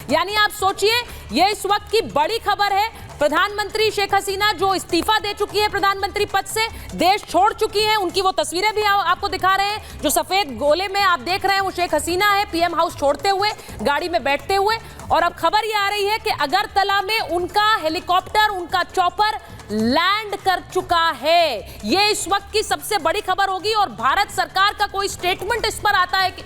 यानी आप सोचिए, ये इस वक्त की बड़ी खबर है। प्रधानमंत्री शेख हसीना जो इस्तीफा दे चुकी है प्रधानमंत्री पद से, देश छोड़ चुकी हैं, उनकी वो तस्वीरें भी आपको दिखा रहे हैं। जो सफेद गोले में आप देख रहे हैं वो शेख हसीना है, पीएम हाउस छोड़ते हुए, गाड़ी में बैठते हुए। और अब खबर ये आ रही है कि अगरतला में उनका हेलीकॉप्टर, उनका चॉपर लैंड कर चुका है। ये इस वक्त की सबसे बड़ी खबर होगी और भारत सरकार का कोई स्टेटमेंट इस पर आता है कि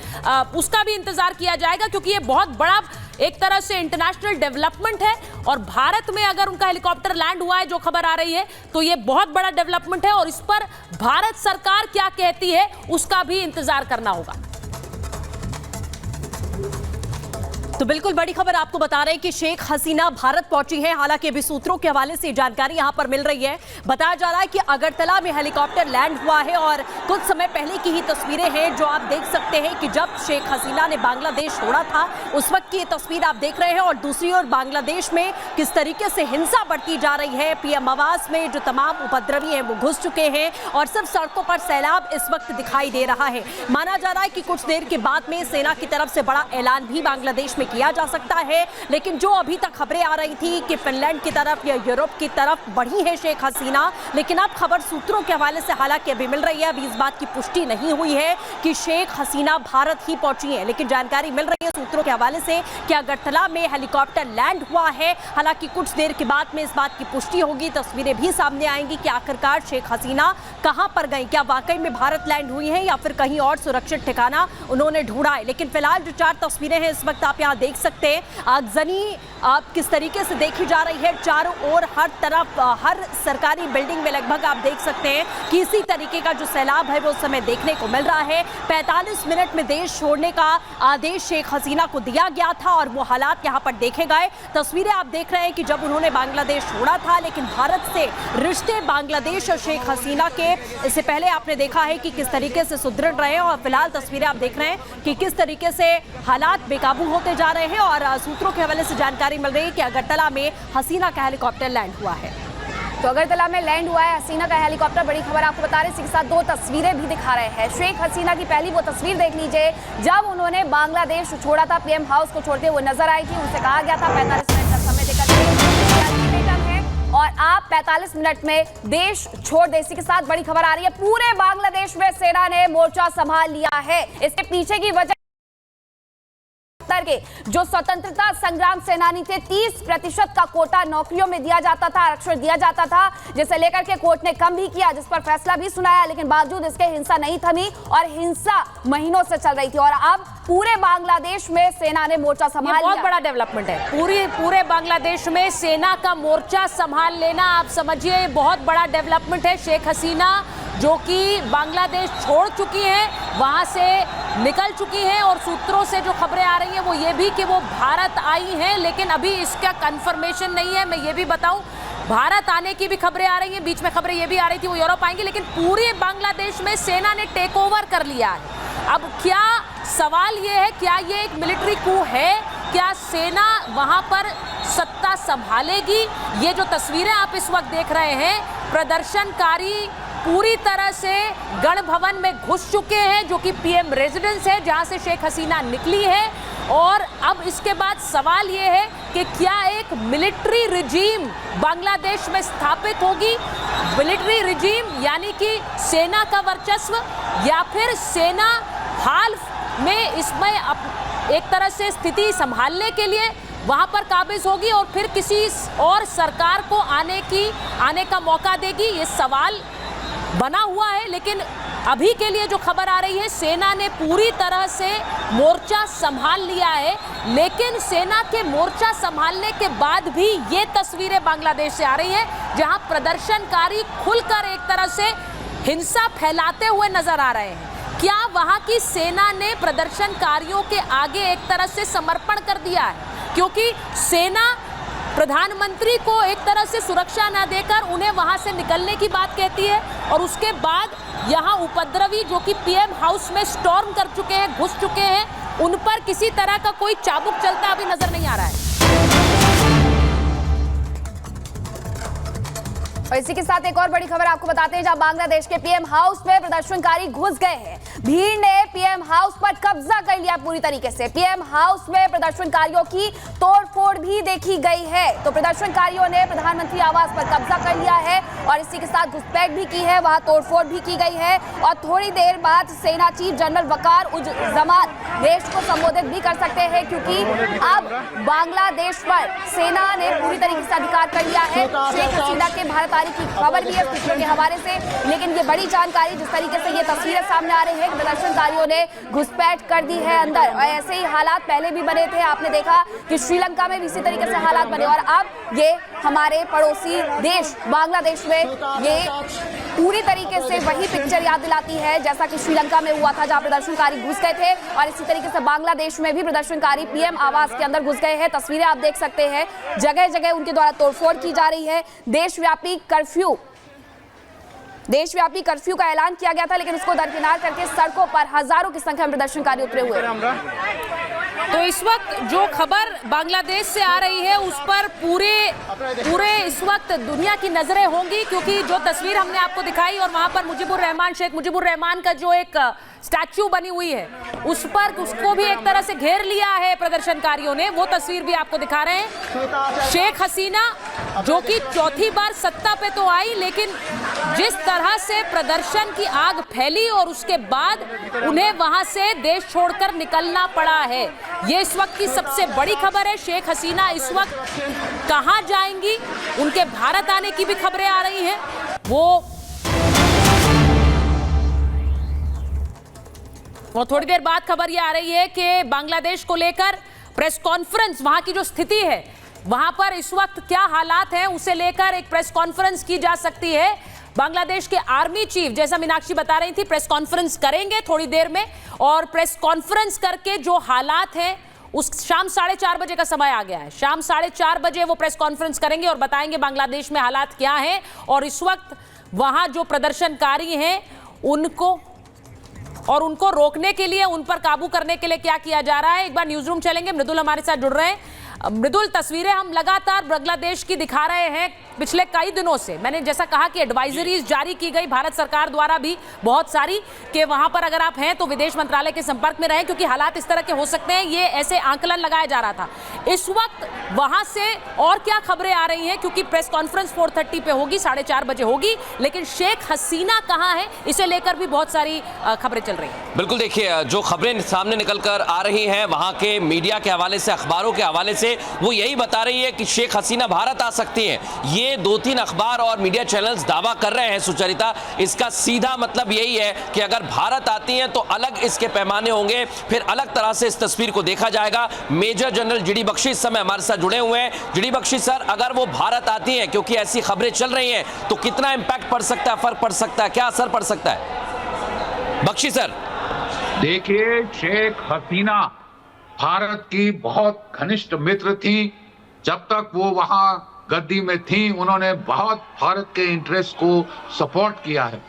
उसका भी इंतजार किया जाएगा, क्योंकि ये बहुत बड़ा एक तरह से इंटरनेशनल डेवलपमेंट है। और भारत में अगर उनका हेलीकॉप्टर लैंड हुआ है, जो खबर आ रही है, तो ये बहुत बड़ा डेवलपमेंट है और इस पर भारत सरकार क्या कहती है उसका भी इंतजार करना होगा। तो बिल्कुल बड़ी खबर आपको बता रहे हैं कि शेख हसीना भारत पहुंची है। हालांकि अभी सूत्रों के हवाले से जानकारी यहां पर मिल रही है। बताया जा रहा है कि अगरतला में हेलीकॉप्टर लैंड हुआ है और कुछ समय पहले की ही तस्वीरें हैं जो आप देख सकते हैं कि जब शेख हसीना ने बांग्लादेश छोड़ा था उस वक्त की ये तस्वीर आप देख रहे हैं। और दूसरी ओर बांग्लादेश में किस तरीके से हिंसा बढ़ती जा रही है। पीएम आवास में जो तमाम उपद्रवी हैं वो घुस चुके हैं और सिर्फ सड़कों पर सैलाब इस वक्त दिखाई दे रहा है। माना जा रहा है कि कुछ देर के बाद में सेना की तरफ से बड़ा ऐलान भी बांग्लादेश में किया जा सकता है। लेकिन जो अभी तक खबरें आ रही थी कि फिनलैंड की तरफ या यूरोप की तरफ बढ़ी है शेख हसीना, लेकिन अब खबर सूत्रों के हवाले से हालांकि अभी मिल रही है, अभी इस बात की पुष्टि नहीं हुई है कि शेख हसीना भारत ही पहुंची है। लेकिन जानकारी मिल रही है सूत्रों के हवाले से कि अगरतला में हेलीकॉप्टर लैंड हुआ है। हालांकि कुछ देर के बाद में इस बात की पुष्टि होगी, तस्वीरें भी सामने आएंगी कि आखिरकार शेख हसीना कहां पर गई, क्या वाकई में भारत लैंड हुई है या फिर कहीं और सुरक्षित ठिकाना उन्होंने ढूंढा है। लेकिन फिलहाल जो 4 तस्वीरें हैं इस वक्त आप यहां देख सकते हैं, आगजनी आप किस तरीके से देखी जा रही है। चारों ओर हर तरफ हर सरकारी बिल्डिंग में लगभग आप देख सकते हैं कि इसी तरीके का जो सैलाब है वो उस समय देखने को मिल रहा है। 45 मिनट में देश छोड़ने का आदेश शेख हसीना को दिया गया था और वो हालात यहाँ पर देखे गए। तस्वीरें आप देख रहे हैं कि जब उन्होंने बांग्लादेश छोड़ा था, लेकिन भारत से रिश्ते बांग्लादेश और शेख हसीना के इससे पहले आपने देखा है कि किस तरीके से सुदृढ़ रहे हैं। और फिलहाल तस्वीरें आप देख रहे हैं कि किस तरीके से हालात बेकाबू होते जा रहे हैं। और सूत्रों के हवाले से जानकारी मिल रही है कि अगरतला में हसीना का हेलीकॉप्टर लैंड हुआ है। तो अगरतला में लैंड हुआ है हसीना का हेलीकॉप्टर। बड़ी खबर आपको बता रहे हैं, इसी के साथ 2 तस्वीरें भी दिखा रहे हैं। शेख हसीना की पहली वो तस्वीर देख लीजिए जब उन्होंने बांग्लादेश छोड़ा था, पीएम हाउस को छोड़ते हुए नजर आई थी। उनसे कहा गया था 45 मिनट का समय देकर और आप 45 मिनट में देश छोड़ दे। इसी के साथ बड़ी खबर आ रही है, पूरे बांग्लादेश में सेना ने मोर्चा संभाल लिया है। इसके पीछे की वजह के जो स्वतंत्रता संग्राम सेनानी थे, 30% का कोटा नौकरियों में दिया जाता था, आरक्षण दिया जाता था, जिसे लेकर के कोर्ट ने कम भी किया, जिस पर फैसला भी सुनाया। लेकिन बावजूद इसके हिंसा नहीं थमी और हिंसा महीनों से चल रही थी। और अब पूरे बांग्लादेश में सेना ने मोर्चा संभाल लिया। बहुत बड़ा डेवलपमेंट है। पूरे बांग्लादेश में सेना का मोर्चा संभाल लेना, आप समझिए बहुत बड़ा डेवलपमेंट है। शेख हसीना जो कि बांग्लादेश छोड़ चुकी हैं, वहां से निकल चुकी हैं और सूत्रों से जो खबरें आ रही हैं वो ये भी कि वो भारत आई हैं, लेकिन अभी इसका कंफर्मेशन नहीं है। मैं ये भी बताऊं, भारत आने की भी खबरें आ रही हैं, बीच में खबरें ये भी आ रही थी वो यूरोप आएंगे, लेकिन पूरे बांग्लादेश में सेना ने टेक ओवर कर लिया है। अब क्या सवाल ये है, क्या ये एक मिलिट्री कू है? क्या सेना वहां पर सत्ता संभालेगी? ये जो तस्वीरें आप इस वक्त देख रहे हैं, प्रदर्शनकारी पूरी तरह से गण भवन में घुस चुके हैं, जो कि पीएम रेजिडेंस है जहां से शेख हसीना निकली है। और अब इसके बाद सवाल ये है कि क्या एक मिलिट्री रिजीम बांग्लादेश में स्थापित होगी? मिलिट्री रिजीम यानी कि सेना का वर्चस्व, या फिर सेना हाल में इसमें एक तरह से स्थिति संभालने के लिए वहां पर काबिज होगी और फिर किसी और सरकार को आने का मौका देगी? ये सवाल बना हुआ है। लेकिन अभी के लिए जो खबर आ रही है, सेना ने पूरी तरह से मोर्चा संभाल लिया है। लेकिन सेना के मोर्चा संभालने के बाद भी ये तस्वीरें बांग्लादेश से आ रही हैं जहां प्रदर्शनकारी खुलकर एक तरह से हिंसा फैलाते हुए नजर आ रहे हैं। क्या वहां की सेना ने प्रदर्शनकारियों के आगे एक तरह से समर्पण कर दिया है? क्योंकि सेना प्रधानमंत्री को एक तरह से सुरक्षा न देकर उन्हें वहां से निकलने की बात कहती है और उसके बाद यहां उपद्रवी जो कि पीएम हाउस में स्टॉर्म कर चुके हैं, घुस चुके हैं, उन पर किसी तरह का कोई चाबुक चलता अभी नजर नहीं आ रहा है। और इसी के साथ एक और बड़ी खबर आपको बताते हैं, जहां बांग्लादेश के पीएम हाउस में प्रदर्शनकारी घुस गए हैं। भीड़ ने पीएम हाउस पर कब्जा कर लिया पूरी तरीके से। पीएम हाउस में प्रदर्शनकारियों की तोड़फोड़ भी देखी गई है। तो प्रदर्शनकारियों ने प्रधानमंत्री आवास पर कब्जा कर लिया है और इसी के साथ घुसपैठ भी की है, वहां तोड़फोड़ भी की गई है। और थोड़ी देर बाद सेना चीफ जनरल वकार उज जमान देश को संबोधित भी कर सकते हैं, क्योंकि अब बांग्लादेश पर सेना ने पूरी तरीके से अधिकार कर लिया है। शेख हसीना के भारत आने की खबर भी है सूत्रों के हवाले से, लेकिन ये बड़ी जानकारी जिस तरीके से ये तस्वीरें सामने आ रही है, प्रदर्शनकारियों ने घुसपैठ कर दी है अंदर। और ऐसे ही हालात पहले भी बने थे, आपने देखा कि श्रीलंका में भी इसी तरीके से हालात बने। और अब ये हमारे पड़ोसी देश बांग्लादेश में ये पूरी तरीके से वही पिक्चर याद दिलाती है जैसा कि श्रीलंका में हुआ था, जहां प्रदर्शनकारी घुस गए थे। और इसी तरीके से बांग्लादेश में भी प्रदर्शनकारी पीएम आवास के अंदर घुस गए हैं। तस्वीरें आप देख सकते हैं, जगह जगह उनके द्वारा तोड़फोड़ की जा रही है। देशव्यापी कर्फ्यू का ऐलान किया गया था, लेकिन उसको दरकिनार करके सड़कों पर हजारों की संख्या में प्रदर्शनकारी उतरे हुए हैं। तो इस वक्त जो खबर बांग्लादेश से आ रही है उस पर पूरे इस वक्त दुनिया की नजरें होंगी, क्योंकि जो तस्वीर हमने आपको दिखाई और वहां पर शेख मुजीबुर रहमान का जो एक स्टैच्यू बनी हुई है उस पर उसको भी एक तरह से घेर लिया है प्रदर्शनकारियों ने। वो तस्वीर भी आपको दिखा रहे हैं। शेख हसीना जो कि चौथी बार सत्ता पे तो आई, लेकिन जिस तरह से प्रदर्शन की आग फैली और उसके बाद उन्हें वहां से देश छोड़कर निकलना पड़ा है, ये इस वक्त की सबसे बड़ी खबर है। शेख हसीना इस वक्त कहां जाएंगी, उनके भारत आने की भी खबरें आ रही हैं। वो थोड़ी देर बाद खबर ये आ रही है कि बांग्लादेश को लेकर प्रेस कॉन्फ्रेंस, वहां की जो स्थिति है वहां पर इस वक्त क्या हालात हैं उसे लेकर एक प्रेस कॉन्फ्रेंस की जा सकती है। बांग्लादेश के आर्मी चीफ, जैसा मीनाक्षी बता रही थी, प्रेस कॉन्फ्रेंस करेंगे थोड़ी देर में और प्रेस कॉन्फ्रेंस करके जो हालात हैं उस शाम 4:30 बजे का समय आ गया है। शाम 4:30 बजे वो प्रेस कॉन्फ्रेंस करेंगे और बताएंगे बांग्लादेश में हालात क्या हैं और इस वक्त वहां जो प्रदर्शनकारी हैं उनको रोकने के लिए, उन पर काबू करने के लिए क्या किया जा रहा है। एक बार न्यूज रूम चलेंगे, मृदुल हमारे साथ जुड़ रहे हैं। मृदुल, तस्वीरें हम लगातार बांग्लादेश की दिखा रहे हैं पिछले कई दिनों से। मैंने जैसा कहा कि एडवाइजरीज जारी की गई भारत सरकार द्वारा भी बहुत सारी, कि वहां पर अगर आप हैं तो विदेश मंत्रालय के संपर्क में रहें, क्योंकि हालात इस तरह के हो सकते हैं, ये ऐसे आंकलन लगाया जा रहा था। इस वक्त वहां से और क्या खबरें आ रही हैं, क्योंकि प्रेस कॉन्फ्रेंस 4:30 पे होगी, 4:30 बजे होगी, लेकिन शेख हसीना कहां है इसे लेकर भी बहुत सारी खबरें चल रही हैं। बिल्कुल, देखिए जो खबरें सामने निकल कर आ रही हैं वहां के मीडिया के हवाले से, अखबारों के हवाले से, वो यही बता रही है कि शेख हसीना भारत आ सकती हैं। ये 2-3 अखबार और मीडिया चैनल्स दावा कर रहे हैं सुचरिता। इसका सीधा मतलब यही है कि अगर भारत आती हैं तो अलग इसके पैमाने होंगे, फिर अलग तरह से इस तस्वीर को देखा जाएगा। मेजर जनरल जीडी बख्शी इस समय हमारे साथ जुड़े हुए हैं। जीडी बख्शी सर, अगर वो भारत आती हैं, क्योंकि ऐसी खबरें चल रही हैं, तो कितना इंपैक्ट पड़ सकता है, फर्क पड़ सकता है, क्या असर पड़ सकता है? बख्शी सर, देखिए, शेख हसीना भारत की बहुत घनिष्ठ मित्र थी। जब तक वो वहां गद्दी में थी, उन्होंने बहुत भारत के इंटरेस्ट को सपोर्ट किया है।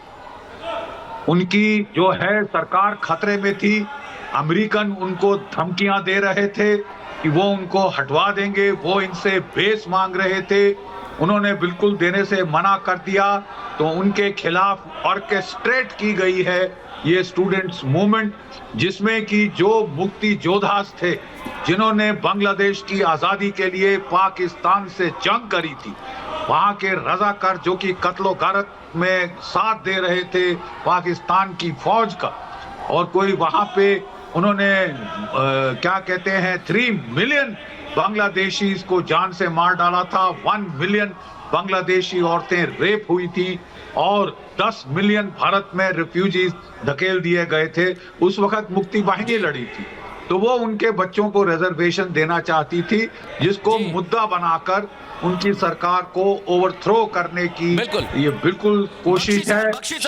उनकी जो है सरकार खतरे में थी। अमेरिकन उनको धमकियां दे रहे थे कि वो उनको हटवा देंगे, वो इनसे बेस मांग रहे थे। उन्होंने बिल्कुल देने से मना कर दिया। तो उनके खिलाफ ऑर्केस्ट्रेट की गई है ये स्टूडेंट्स मूवमेंट, जिसमें कि जो मुक्ति योद्धा थे जिन्होंने बांग्लादेश की आज़ादी के लिए पाकिस्तान से जंग करी थी, वहाँ के रजाकार जो कि कत्लो गारत में साथ दे रहे थे पाकिस्तान की फौज का, और कोई वहाँ पे उन्होंने क्या कहते हैं 3 मिलियन बांग्लादेशी को जान से मार डाला था। 1 मिलियन बांग्लादेशी औरतें रेप हुई थी और 10 मिलियन भारत में रिफ्यूजीज धकेल दिए गए थे। उस वक्त मुक्ति वाहिनी लड़ी थी, तो वो उनके बच्चों को रिजर्वेशन देना चाहती थी, जिसको मुद्दा बनाकर उनकी सरकार को ओवरथ्रो करने की ये बिल्कुल कोशिश है।